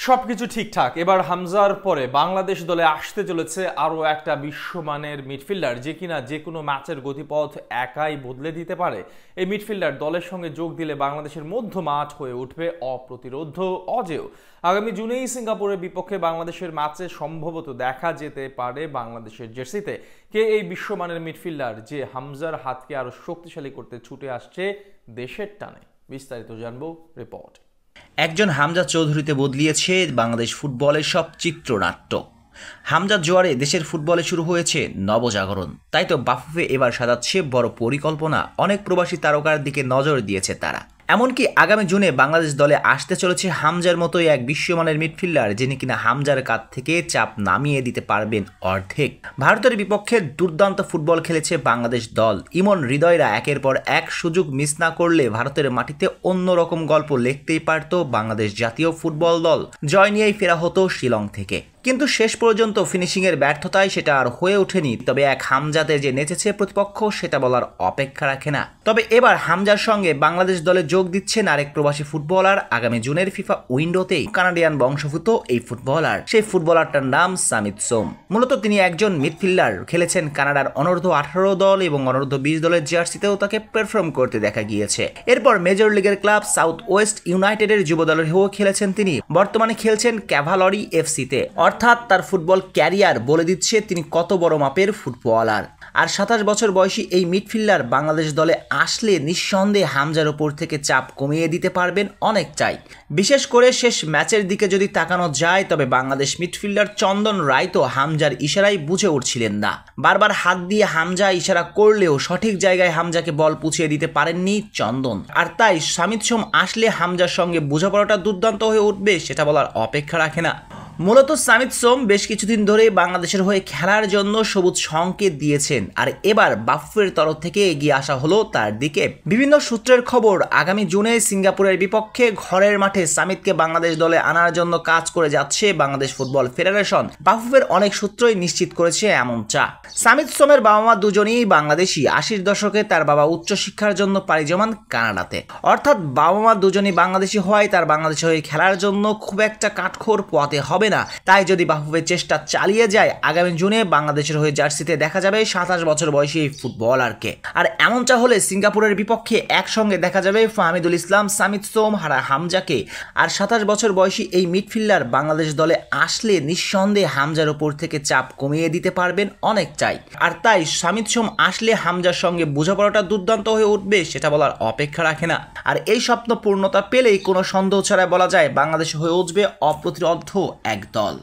সবকিছু ঠিকঠাক। এবার হামজার পরে বাংলাদেশ দলে আসতে চলেছে আরও একটা বিশ্বমানের মিডফিল্ডার, যে কিনা যে কোনো ম্যাচের গতিপথ একাই বদলে দিতে পারে। এই মিডফিল্ডার দলের সঙ্গে যোগ দিলে বাংলাদেশের মধ্যমাঠ হয়ে উঠবে অপ্রতিরোধ্য, অজেয়। আগামী জুনেই সিঙ্গাপুরের বিপক্ষে বাংলাদেশের ম্যাচে সম্ভবত দেখা যেতে পারে বাংলাদেশের জার্সিতে কে এই বিশ্বমানের মিডফিল্ডার, যে হামজার হাতকে আরও শক্তিশালী করতে ছুটে আসছে দেশের টানে। বিস্তারিত জানবো রিপোর্ট। একজন হামজা চৌধুরীতে বদলিয়েছে বাংলাদেশ ফুটবলের সব চিত্রনাট্য। হামজার জোয়ারে দেশের ফুটবলে শুরু হয়েছে নবজাগরণ। তাই তো বাফুফে এবার সাজাচ্ছে বড় পরিকল্পনা। অনেক প্রবাসী তারকার দিকে নজর দিয়েছে তারা। এমনকি আগামী জুনে বাংলাদেশ দলে আসতে চলেছে হামজার মতোই এক বিশ্বমানের মিডফিল্ডার, যিনি কিনা হামজার কাঁধ থেকে চাপ নামিয়ে দিতে পারবেন অর্ধেক। ভারতের বিপক্ষে দুর্দান্ত ফুটবল খেলেছে বাংলাদেশ দল। ইমন হৃদয়রা একের পর এক সুযোগ মিস না করলে ভারতের মাটিতে অন্যরকম গল্প লিখতেই পারত বাংলাদেশ জাতীয় ফুটবল দল। জয় নিয়েই ফেরা হতো শিলং থেকে, কিন্তু শেষ পর্যন্ত ফিনিশিংয়ের ব্যর্থতায় সেটা আর হয়ে ওঠেনি। তবে এক হামজাতে যে নেচেছে প্রতিপক্ষ, সেটা বলার অপেক্ষা রাখে না। তবে এবার হামজার সঙ্গে বাংলাদেশ দলে যোগ দিচ্ছেন আরেক প্রবাসী ফুটবলার। আগামী জুনের ফিফা উইন্ডোতেই কানাডিয়ান বংশোদ্ভূত এই ফুটবলার, সেই ফুটবলারটার নাম সামিত সোম। মূলত তিনি একজন মিডফিল্ডার, খেলেছেন কানাডার অনূর্ধ্ব 18 দল এবং অনূর্ধ্ব 20 দলের জার্সিতেও তাকে পারফর্ম করতে দেখা গিয়েছে। এরপর মেজর লিগের ক্লাব সাউথ ওয়েস্ট ইউনাইটেডের যুব দলের হয়েও খেলেছেন তিনি। বর্তমানে খেলছেন ক্যাভালরি এফসিতে। অর্থাৎ তার ফুটবল ক্যারিয়ার বলে দিচ্ছে তিনি কত বড় মাপের ফুটবলার। আর 27 বছর বয়সী এই মিডফিল্ডার বাংলাদেশ দলে আসলে নিঃসন্দেহে হামজার ওপর থেকে চাপ কমিয়ে দিতে পারবেন অনেকটাই। বিশেষ করে শেষ ম্যাচের দিকে যদি তাকানো যায়, তবে বাংলাদেশ মিডফিল্ডার চন্দন রায় তো হামজার ইশারায় বুঝে উঠছিলেন না। বারবার হাত দিয়ে হামজা ইশারা করলেও সঠিক জায়গায় হামজাকে বল পুছিয়ে দিতে পারেননি চন্দন। আর তাই সামিত সোম আসলে হামজার সঙ্গে বোঝাপড়াটা দুর্দান্ত হয়ে উঠবে, সেটা বলার অপেক্ষা রাখে না। মূলত সামিত সোম বেশ কিছুদিন ধরে বাংলাদেশের হয়ে খেলার জন্য সবুজ সংকেত দিয়েছেন, আর এবার বাফুফের তরফ থেকে এগিয়ে আসা হলো তার দিকে। বিভিন্ন সূত্রের খবর, আগামী জুনে সিঙ্গাপুরের বিপক্ষে ঘরের মাঠে সামিতকে বাংলাদেশ দলে আনার জন্য কাজ করে যাচ্ছে বাংলাদেশ ফুটবল ফেডারেশন। বাফুফের অনেক সূত্রই নিশ্চিত করেছে এমন চা। সামিত সোমের বাবা মা দুজনেই বাংলাদেশি। 80-র দশকে তার বাবা উচ্চশিক্ষার জন্য পাড়ি জমান কানাডাতে। অর্থাৎ বাবা মা দুজনই বাংলাদেশি হওয়ায় তার বাংলাদেশের হয়ে খেলার জন্য খুব একটা কাঠখোর পোয়াতে হবে না। তাই যদি বাফুফের চেষ্টা চালিয়ে যায়, আগামী জুনে বাংলাদেশের হয়ে জার্সিতে দেখা যাবে 27 বছর বয়সী এই ফুটবলারকে। আর এমনটা হলে সিঙ্গাপুরের বিপক্ষে একসঙ্গে দেখা যাবে ফাহমিদুল ইসলাম, সামিত সোম, হামজাকে। আর 27 বছর বয়সী এই মিডফিল্ডার বাংলাদেশ দলে আসলে নিঃসন্দেহে হামজার উপর থেকে চাপ কমিয়ে দিতে পারবেন অনেকটাই। আর তাই সামিত সোম আসলে হামজার সঙ্গে বোঝাপড়াটা দুর্দান্ত হয়ে উঠবে, সেটা বলার অপেক্ষা রাখে না। আর এই স্বপ্ন পূর্ণতা পেলেই কোনো সন্দেহ ছাড়া বলা যায় বাংলাদেশ হয়ে উঠবে অপ্রতিরোধ্য এক দল।